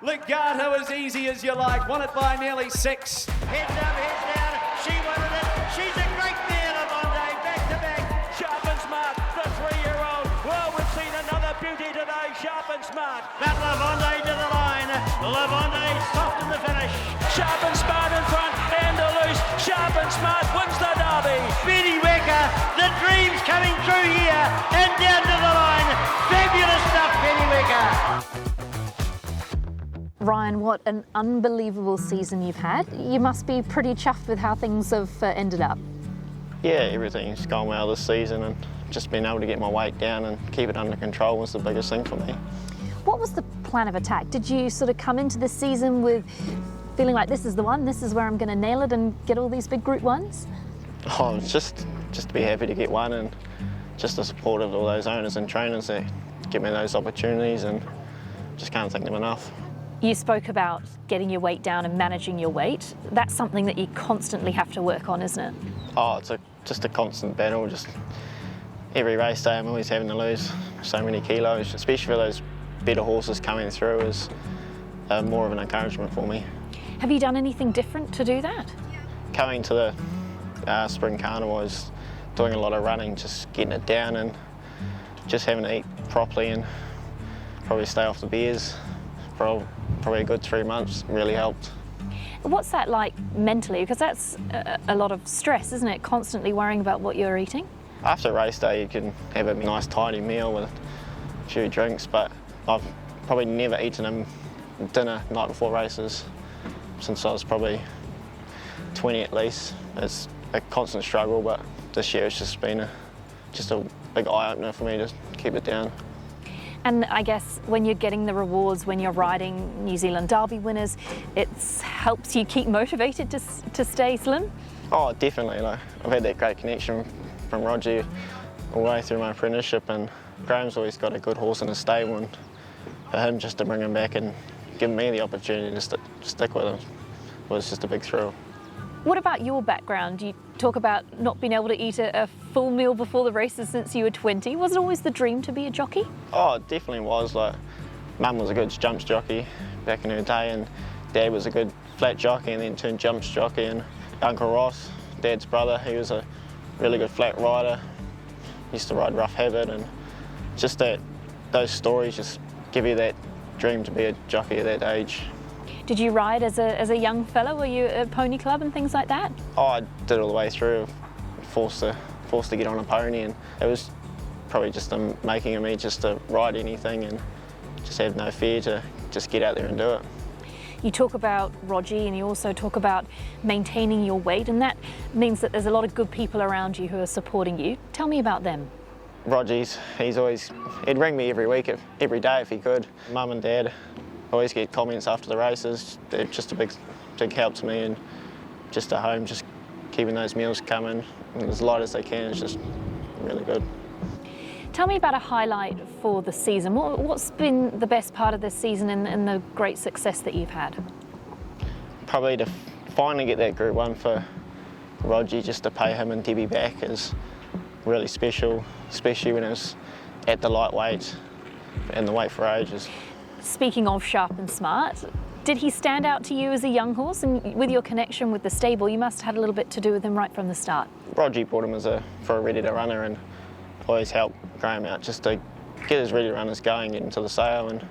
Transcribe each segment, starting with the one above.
Legato as easy as you like, won it by nearly 6. Heads up, heads down, she wanted it. She's a great mare, Lavonde, back to back. Sharp and Smart, the 3-year-old. Well, we've seen another beauty today, Sharp and Smart. But Lavonde to the line. Lavonde soft in the finish. Sharp and Smart in front, and a loose. Sharp and Smart wins the derby. Benny Wecker, the dream's coming true here, and down to the line. Fabulous stuff, Benny Wecker. Ryan, what an unbelievable season you've had. You must be pretty chuffed with how things have ended up. Yeah, everything's gone well this season, and just being able to get my weight down and keep it under control was the biggest thing for me. What was the plan of attack? Did you sort of come into this season with feeling like this is the one, this is where I'm going to nail it and get all these big Group 1s? Oh, just to be happy to get one, and just the support of all those owners and trainers that give me those opportunities, and just can't thank them enough. You spoke about getting your weight down and managing your weight. That's something that you constantly have to work on, isn't it? Oh, it's just a constant battle. Just every race day I'm always having to lose so many kilos, especially for those better horses coming through is more of an encouragement for me. Have you done anything different to do that? Coming to the Spring Carnival, I was doing a lot of running, just getting it down and just having to eat properly and probably stay off the beers. Probably a good 3 months really helped. What's that like mentally? Because that's a lot of stress, isn't it? Constantly worrying about what you're eating. After a race day, you can have a nice tidy meal with a few drinks, but I've probably never eaten a dinner night before races since I was probably 20 at least. It's a constant struggle, but this year it's just been a big eye-opener for me to keep it down. And I guess when you're getting the rewards, when you're riding New Zealand Derby winners, it helps you keep motivated to stay slim? Oh, definitely. Like, I've had that great connection from Roger all the way through my apprenticeship, and Graham's always got a good horse in his stable, and for him just to bring him back and give me the opportunity to stick with him was just a big thrill. What about your background? You talk about not being able to eat a full meal before the races since you were 20. Was it always the dream to be a jockey? Oh, it definitely was. Like, Mum was a good jumps jockey back in her day, and Dad was a good flat jockey and then turned jumps jockey. And Uncle Ross, Dad's brother, he was a really good flat rider. He used to ride Rough Habit, and just those stories just give you that dream to be a jockey at that age. Did you ride as a young fella? Were you at pony club and things like that? Oh, I did all the way through, forced to get on a pony, and it was probably just making me just to ride anything and just have no fear to just get out there and do it. You talk about Roger, and you also talk about maintaining your weight, and that means that there's a lot of good people around you who are supporting you. Tell me about them. Roger's, he'd ring me every week, every day if he could. Mum and Dad always get comments after the races. They're just a big help to me, and just at home, just keeping those meals coming as light as they can is just really good. Tell me about a highlight for the season. What's been the best part of this season and the great success that you've had? Probably to finally get that Group 1 for Roger, just to pay him and Debbie back is really special, especially when it was at the lightweight and the weight for ages. Speaking of Sharp and Smart, did he stand out to you as a young horse? And with your connection with the stable, you must have had a little bit to do with him right from the start. Roger brought him for a ready-to-runner, and always helped Graham out just to get his ready-to-runners going, get into the sale. And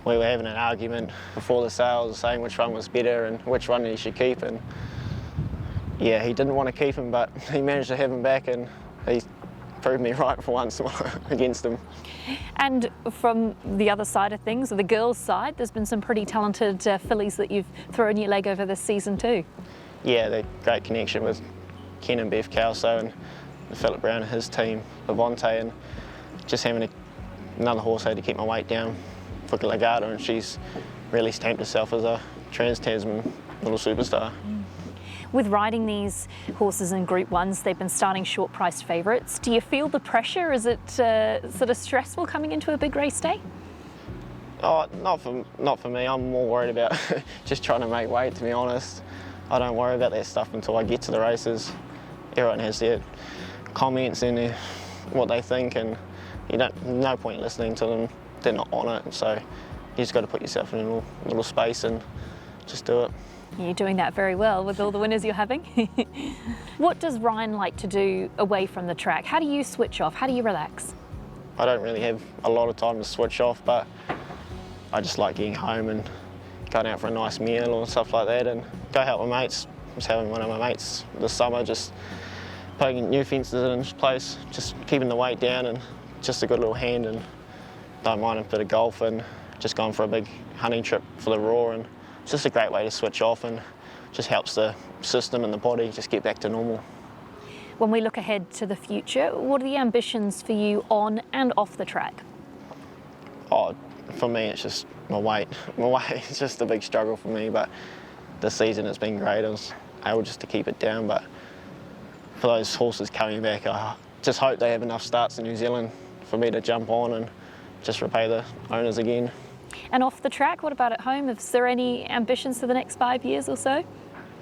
we were having an argument before the sale, saying which one was better and which one he should keep. And yeah, he didn't want to keep him, but he managed to have him back, and he proved me right for once against him. And from the other side of things, or the girls' side, there's been some pretty talented fillies that you've thrown your leg over this season too. Yeah, the great connection with Ken and Bev Calso and Philip Brown and his team, Levante, and just having another horse I had to keep my weight down for Legato, and she's really stamped herself as a Trans-Tasman little superstar. With riding these horses in Group 1s, they've been starting short-priced favourites. Do you feel the pressure? Is it sort of stressful coming into a big race day? Oh, not for me. I'm more worried about just trying to make weight, to be honest. I don't worry about that stuff until I get to the races. Everyone has their comments and what they think, and no point listening to them. They're not on it, so just got to put yourself in a little space and just do it. You're doing that very well with all the winners you're having. What does Ryan like to do away from the track? How do you switch off? How do you relax? I don't really have a lot of time to switch off, but I just like getting home and going out for a nice meal or stuff like that and go help my mates. I was having one of my mates this summer just putting new fences in place, just keeping the weight down and just a good little hand, and don't mind a bit of golf and just going for a big hunting trip for the raw, and it's just a great way to switch off and just helps the system and the body just get back to normal. When we look ahead to the future, what are the ambitions for you on and off the track? Oh, for me it's just my weight. My weight is just a big struggle for me, but this season it's been great. I was able just to keep it down, but for those horses coming back, I just hope they have enough starts in New Zealand for me to jump on and just repay the owners again. And off the track, what about at home? Is there any ambitions for the next 5 years or so?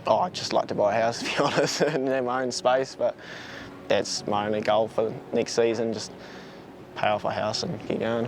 Oh, I'd just like to buy a house, to be honest, and have my own space, but that's my only goal for next season, just pay off a house and keep going.